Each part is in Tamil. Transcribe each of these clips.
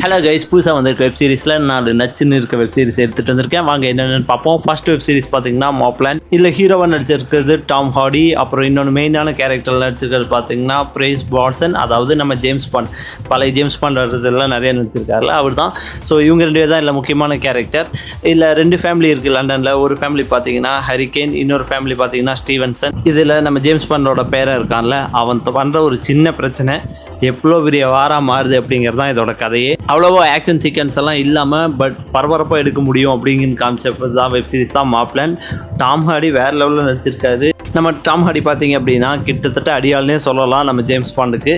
ஹலோ கைஸ், புதுசாக வந்திருக்க வெப் சீரிஸில் நான் நச்சுன்னு இருக்க வெப் சீரிஸ் எடுத்துகிட்டு வந்திருக்கேன். வாங்க என்னென்னு பார்ப்போம். ஃபர்ஸ்ட் வெப் சீரிஸ் பார்த்தீங்கன்னா மாப்லான். இதில் ஹீரோவாக நடிச்சிருக்கிறது டாம் ஹார்டி. அப்புறம் இன்னொன்று மெயினான கேரக்டர் நடிச்சிருக்கிறது பார்த்தீங்கன்னா பிரைஸ் பாட்சன். அதாவது நம்ம ஜேம்ஸ் பாண்ட், பழைய ஜேம்ஸ் பாண்ட் வர்றதெல்லாம் நிறைய நடிச்சிருக்காருல, அவர் தான். ஸோ இவங்க ரெண்டு பேர் தான் இல்லை முக்கியமான கேரக்டர். இதில் ரெண்டு ஃபேமிலி இருக்குது லண்டனில். ஒரு ஃபேமிலி பார்த்தீங்கன்னா ஹரிகேன், இன்னொரு ஃபேமிலி பார்த்தீங்கன்னா ஸ்டீவன்சன். இதில் நம்ம ஜேம்ஸ் பாண்டோட பேரை இருக்கான்ல, அவன் பண்ணுற ஒரு சின்ன பிரச்சனை எவ்வளோ பெரிய வாராக மாறுது அப்படிங்கிறது தான் இதோட கதையே. அவ்வளோவா ஆக்ஷன் சீக்வன்ஸ் எல்லாம் இல்லாமல் பட் பரபரப்பாக எடுக்க முடியும் அப்படிங்கிற கான்செப்ட் தான் வெப் சீரிஸ் தான் மாப்லான். டாம் ஹார்டி வேறு லெவலில் நடிச்சிருக்காரு. நம்ம டாம் ஹார்டி பார்த்தீங்க அப்படின்னா கிட்டத்தட்ட அடியாள்னே சொல்லலாம் நம்ம ஜேம்ஸ் பாண்டுக்கு.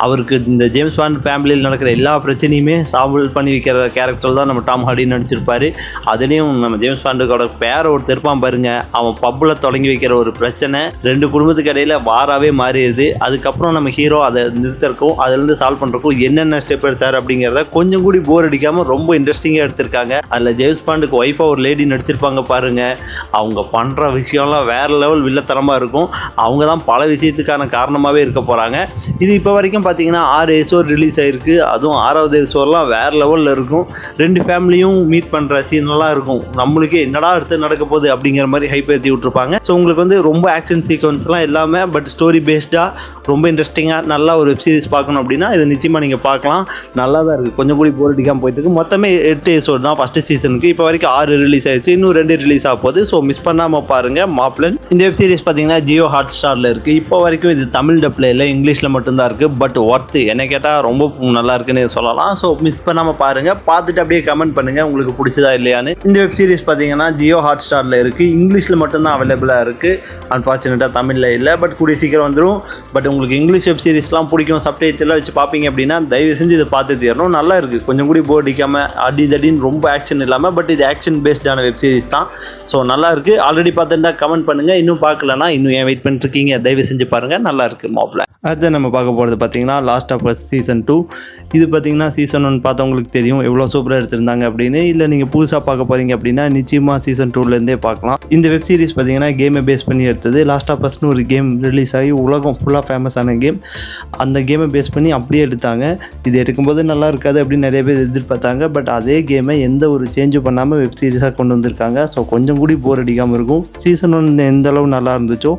அவருக்கு இந்த ஜேம்ஸ் பாண்ட் ஃபேமிலியில் நடக்கிற எல்லா பிரச்சனையுமே சால்வ் பண்ணி வைக்கிற கேரக்டர் தான் நம்ம டாம் ஹார்டி நடிச்சிருப்பார். அதுலேயும் நம்ம ஜேம்ஸ் பாண்டுக்கோட பேரை ஒரு திருப்பான் பாருங்க. அவன் பப்பில் தொடங்கி வைக்கிற ஒரு பிரச்சனை ரெண்டு குடும்பத்துக்கு இடையில் வாராவே மாறிடுது. அதுக்கப்புறம் நம்ம ஹீரோ அதை நிறுத்தறக்கும், அதுலேருந்து சால்வ் பண்ணுறக்கும் என்னென்ன ஸ்டெப் எடுத்தார் அப்படிங்கிறத கொஞ்சம் கூடி போர் அடிக்காமல் ரொம்ப இன்ட்ரெஸ்டிங்காக எடுத்திருக்காங்க. அதில் ஜேம்ஸ் பாண்டுக்கு ஒய்ஃபாக ஒரு லேடி நடிச்சிருப்பாங்க பாருங்கள். அவங்க பண்ணுற விஷயம்லாம் வேறு லெவல் வில்லத்தனமாக இருக்கும். அவங்க தான் பல விஷயத்துக்கான காரணமாகவே இருக்க போகிறாங்க. இது இப்போ வரைக்கும் பார்த்தீங்கன்னா 6 எபிசோட் ரிலீஸ் ஆகிருக்கு. அதுவும் 6வது எபிசோட்லாம் வேறு லெவலில் இருக்கும். ரெண்டு ஃபேமிலியும் மீட் பண்ணுற சீனெல்லாம் இருக்கும். நம்மளுக்கே என்னடா அடுத்து நடக்க போகுது அப்படிங்கிற மாதிரி ஹைப் ஏற்றி விட்டுருப்பாங்க. ஸோ உங்களுக்கு வந்து ரொம்ப ஆக்ஷன் சீக்வன்ஸ்லாம் இல்லாமல் பட் ஸ்டோரி பேஸ்டாக ரொம்ப இன்ட்ரெஸ்டிங்காக நல்லா ஒரு வெப் சீரிஸ் பார்க்கணும் அப்படின்னா இதை நிச்சயமாக நீங்கள் பார்க்கலாம். நல்லா தான் இருக்குது. கொஞ்சம் கூட போர் அடிக்காமல் போயிட்டு இருக்கு. மொத்தமே 8 எபிசோட் தான் ஃபஸ்ட்டு சீசனுக்கு. இப்போ வரைக்கும் 6 ரிலீஸ் ஆயிடுச்சு. இன்னும் 2 ரிலீஸ் ஆக போகுது. ஸோ மிஸ் பண்ணாமல் பாருங்கள் மாப்லான். இந்த வெப் சீரிஸ் பார்த்தீங்கன்னா ஜியோ ஹாட் ஸ்டாரில் இருக்குது. இப்போ வரைக்கும் இது தமிழ் டப்பில் இல்லை, இங்கிலீஷில் மட்டும்தான் இருக்குது. பட் ஒர்த்து, என்ன கேட்டால் ரொம்ப நல்லா இருக்குன்னு சொல்லலாம். ஸோ மிஸ் பண்ணாமல் பாருங்கள். பார்த்துட்டு அப்படியே கமெண்ட் பண்ணுங்கள் உங்களுக்கு பிடிச்சதா இல்லையான்னு. இந்த வெப் சீரிஸ் பார்த்தீங்கன்னா ஜியோ ஹாட் ஸ்டாரில் இருக்குது. இங்கிலீஷில் மட்டும்தான் அவைலபிளாக இருக்குது. அன்ஃபார்ச்சுனேட்டாக தமிழில் இல்லை. பட் கூடிய சீக்கிரம் வந்துடும். பட் உங்களுக்கு இங்கிலீஷ் வெப் சீரிஸ்லாம் பிடிக்கும், சப்டைட்டிலாம் வச்சு பார்ப்பீங்க அப்படின்னா தயவு செஞ்சு இதை பார்த்து தீரணும். நல்லா இருக்குது. கொஞ்சம் கூட போர் அடிக்காமல் அடி தடின்னு ரொம்ப ஆக்ஷன் இல்லாமல் பட் இது ஆக்ஷன் பேஸ்டான வெப் சீரிஸ் தான். ஸோ நல்லா இருக்குது. ஆல்ரெடி பார்த்துருந்தா கமெண்ட் பண்ணுங்கள். இன்னும் பார்க்கலன்னா இன்னும் ஏன் வெயிட் பண்ணிட்டுருக்கீங்க, தயவு செஞ்சு பாருங்கள். நல்லா இருக்குது மாப்லான். அடுத்து நம்ம பார்க்க போகிறது பார்த்தீங்கன்னா லாஸ்ட் ஆஃப் அஸ் சீசன் 2. இது பார்த்தீங்கன்னா சீசன் 1 பார்த்தவங்களுக்கு தெரியும் எவ்வளோ சூப்பராக எடுத்திருந்தாங்க அப்படின்னு. இல்லை நீங்கள் புதுசாக பார்க்க போகிறீங்க அப்படின்னா நிச்சயமாக சீசன் 2லேருந்தே பார்க்கலாம். இந்த வெப் சீரிஸ் பார்த்தீங்கன்னா கேமை பேஸ் பண்ணி எடுத்தது. லாஸ்ட் ஆஃப் அஸ்னு ஒரு கேம் ரிலீஸ் ஆகி உலகம் ஃபுல்லாக ஃபேமஸான கேம். அந்த கேமை பேஸ் பண்ணி அப்படியே எடுத்தாங்க. இது எடுக்கும்போது நல்லா இருக்காது அப்படின்னு நிறைய பேர் எதிர்பார்த்தாங்க. பட் அதே கேமை எந்த ஒரு சேஞ்சும் பண்ணாமல் வெப் சீரிஸாக கொண்டு வந்திருக்காங்க. ஸோ கொஞ்சம் கூடி போர் அடிக்காமல் இருக்கும். சீசன் 1 எந்த அளவு நல்லா இருந்துச்சோ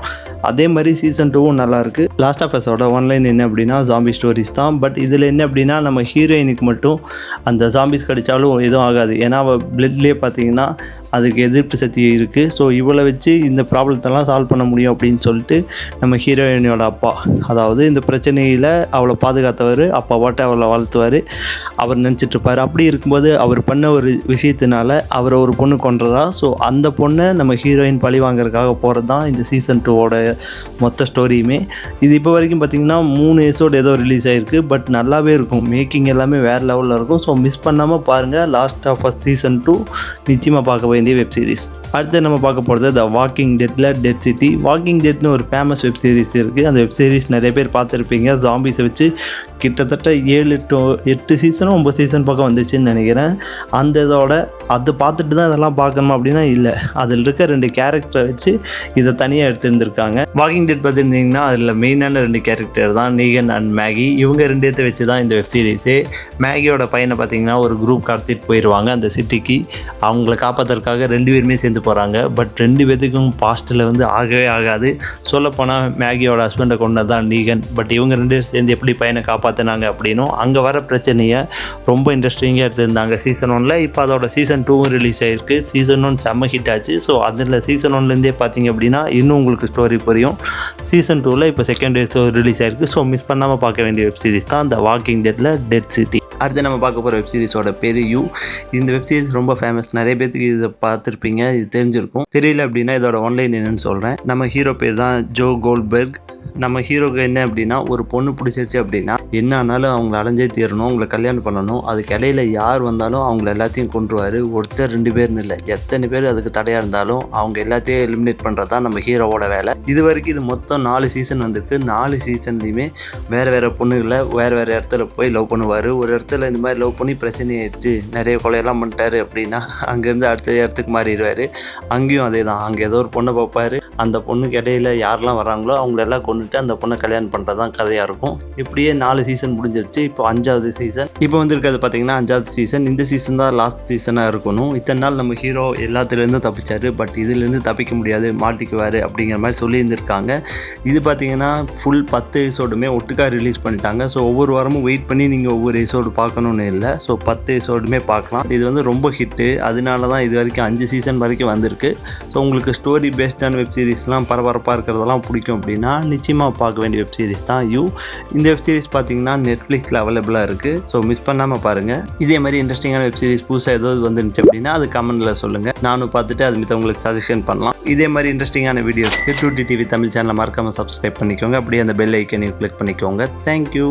அதே மாதிரி சீசன் 2வும் நல்லாயிருக்கு. லாஸ்ட் ஆஃப் அஸோட ஒன்லைன் என்ன அப்படின்னா ஜாம்பி ஸ்டோரிஸ் தான். பட் இதில் என்ன அப்படின்னா நம்ம ஹீரோயினுக்கு மட்டும் அந்த ஜாம்பிஸ் கடித்தாலும் எதுவும் ஆகாது. ஏன்னா அவள் பிளட்லேயே பார்த்தீங்கன்னா அதுக்கு எதிர்ப்பு சக்தி இருக்குது. ஸோ இவளை வச்சு இந்த ப்ராப்ளத்தெல்லாம் சால்வ் பண்ண முடியும் அப்படின்னு சொல்லிட்டு நம்ம ஹீரோயினோட அப்பா, அதாவது இந்த பிரச்சனையில் அவளை பாதுகாத்தவர் அப்பாவாட்ட அவளை வாழ்த்துவார். அவர் நினச்சிட்ருப்பார். அப்படி இருக்கும்போது அவர் பண்ண ஒரு விஷயத்தினால அவரை ஒரு பொண்ணு கொன்றதா. ஸோ அந்த பொண்ணை நம்ம ஹீரோயின் பழி வாங்குறதுக்காக போகிறது தான் இந்த சீசன் 2வோட மொத்த ஸ்டோரியுமே. இது இப்போ வரைக்கும் பார்த்திங்கன்னா 3 எபிசோட் ஏதோ ரிலீஸ் ஆகிருக்கு. பட் நல்லாவே இருக்கும். மேக்கிங் எல்லாமே வேறு லெவலில் இருக்கும். ஸோ மிஸ் பண்ணாமல் பாருங்கள். லாஸ்ட் ஆஃப் அஸ் சீசன் 2 நிச்சயமாக பார்க்க வேண்டிய வெப் சீரிஸ். அடுத்து நம்ம பார்க்க போகிறது த வாக்கிங் டெட்டில் டெட் சிட்டி. வாக்கிங் டெட்னு ஒரு ஃபேமஸ் வெப் சீரிஸ் இருக்குது. அந்த வெப் சீரிஸ் நிறைய பேர் பார்த்துருப்பீங்க. ஜாம்பிஸை வச்சு கிட்டத்தட்ட 7 to 8 சீசனும் 9 சீசன் பக்கம் வந்துச்சுன்னு நினைக்கிறேன். அந்த இதோட அதை பார்த்துட்டு தான் இதெல்லாம் பார்க்கணுமா அப்படின்னா இல்லை, அதில் இருக்க 2 கேரக்டரை வச்சு இதை தனியாக எடுத்துருந்துருக்காங்க. வாக்கிங் டெட் பார்த்துருந்தீங்கன்னா அதில் மெயினான 2 கேரக்டர் தான் நீகன் அண்ட் மேகி. இவங்க 2 பேர்த்த வச்சு தான் இந்த வெப் சீரிஸு. மேகியோட பையனை பார்த்திங்கன்னா ஒரு குரூப் கடத்திட்டு போயிடுவாங்க அந்த சிட்டிக்கு. அவங்கள காப்பாற்றுறதுக்காக 2 பேருமே சேர்ந்து போகிறாங்க. பட் 2 பேர்த்துக்கும் பாஸ்ட்டில் வந்து ஆகவே ஆகாது. சொல்லப்போனால் மேகியோட ஹஸ்பண்டை கொண்டது தான் நீகன். பட் இவங்க 2 பேர் சேர்ந்து எப்படி பையனை காப்பாற்றினாங்க அப்படின்னும் அங்கே வர பிரச்சனையை ரொம்ப இன்ட்ரெஸ்டிங்காக எடுத்திருந்தாங்க சீசன் 1ல். இப்போ அதோட சீசன் 2வும் ரிலீஸ் ஆகிருக்கு. சீசன் 1 செம்ம ஹிட் ஆச்சு. ஸோ அதில் சீசன் 1லேருந்தே பார்த்தீங்க அப்படின்னா இன்னும் உங்களுக்கு ஸ்டோரி புரியும். சீசன் 2ல் இப்போ செகண்ட் எபிசோட் ரிலீஸ் ஆகிருக்கு. ஸோ மிஸ் பண்ணாமல் பார்க்க வேண்டிய வெப் சீரிஸ் தான் த வாக்கிங் டெட்டில் டெட் சிட்டி. அடுத்து நம்ம பார்க்க போகிற வெப் சீரிஸோட பேர் யூ. இந்த வெப் சீரிஸ் ரொம்ப ஃபேமஸ். நிறைய பேருக்கு இதை பார்த்துருப்பீங்க, இது தெரிஞ்சிருக்கும். தெரியல அப்படின்னா இதோட ஒன்லைன் என்னன்னு சொல்கிறேன். நம்ம ஹீரோ பேர் தான் ஜோ கோல்ட்பெர்க். நம்ம ஹீரோக்கு என்ன அப்படின்னா ஒரு பொண்ணு பிடிச்சிருச்சு அப்படின்னா என்ன ஆனாலும் அவங்கள அடைஞ்சே தீரணும், அவங்கள கல்யாணம் பண்ணணும். அதுக்கு இடையில யார் வந்தாலும் அவங்கள எல்லாத்தையும் கொண்டுருவார். ஒருத்தர் 2 பேர்னு இல்லை, எத்தனை பேர் அதுக்கு தடையாக இருந்தாலும் அவங்க எல்லாத்தையும் எலிமினேட் பண்ணுறது தான் நம்ம ஹீரோவோட வேலை. இது வரைக்கும் இது மொத்தம் 4 சீசன் வந்திருக்கு. 4 சீசன்லையுமே வேறு பொண்ணுகளை வேறு இடத்துல போய் லவ் பண்ணுவார். ஒரு இடத்துல இந்த மாதிரி லவ் பண்ணி பிரச்சனை ஆயிடுச்சு, நிறைய கொலையெல்லாம் பண்ணிட்டாரு அப்படின்னா அங்கேருந்து அடுத்த இடத்துக்கு மாறிடுவார். அங்கேயும் அதே தான். அங்கே ஏதோ ஒரு பொண்ணை பார்ப்பார். அந்த பொண்ணுக்கு இடையில யாரெல்லாம் வராங்களோ அவங்களெல்லாம் கொண்டுட்டு அந்த பொண்ணை கல்யாணம் பண்ணுறது தான் கதையாக இருக்கும். இப்படியே 4 சீசன் முடிஞ்சிருச்சு. இப்போ 5வது சீசன் இப்போ வந்திருக்கிறது பார்த்தீங்கன்னா 5வது சீசன். இந்த சீசன் தான் லாஸ்ட் சீசனாக இருக்கணும். இத்தனை நாள் நம்ம ஹீரோ எல்லாத்துலேருந்தும் தப்பிச்சாரு, பட் இதுலேருந்து தப்பிக்க முடியாது, மாட்டிக்குவார் அப்படிங்கிற மாதிரி சொல்லியிருந்திருக்காங்க. இது பார்த்தீங்கன்னா ஃபுல் 10 எபிசோடுமே ஒட்டுக்காக ரிலீஸ் பண்ணிட்டாங்க. ஸோ ஒவ்வொரு வாரமும் வெயிட் பண்ணி நீங்கள் ஒவ்வொரு எபிசோடு பார்க்கணுன்னு இல்லை. ஸோ 10 எபிசோடுமே பார்க்கலாம். இது வந்து ரொம்ப ஹிட்டு, அதனால தான் இது வரைக்கும் 5 சீசன் வரைக்கும் வந்திருக்கு. ஸோ உங்களுக்கு ஸ்டோரி பேஸ்டான வெப் சீரிஸ்லாம் பரபரப்பாக இருக்கிறதெல்லாம் பிடிக்கும் அப்படின்னா நிச்சயமாக பார்க்க வேண்டிய வெப் சீரிஸ் தான் யூ. இந்த வெப் சீரிஸ் பார்த்தீங்கன்னா நெட்ஃப்ளிக்ஸில் அவைலபிளாக இருக்குது. ஸோ மிஸ் பண்ணாமல் பாருங்கள். இதே மாதிரி இன்ட்ரெஸ்டிங்கான வெப் சீரிஸ் புதுசாக ஏதாவது வந்துருந்துச்சு அப்படின்னா அது கமெண்ட்டில் சொல்லுங்கள். நானும் பார்த்துட்டு அது மித்த உங்களுக்கு சஜஷன் பண்ணலாம். இதே மாதிரி இன்ட்ரெஸ்டிங்கான வீடியோஸ்க்கு 2T TV தமிழ் சேனலை மறக்காமல் சப்ஸ்கிரைப் பண்ணிக்கோங்க. அப்படியே அந்த பெல் ஐக்கனையும் கிளிக் பண்ணிக்கோங்க. தேங்க்யூ.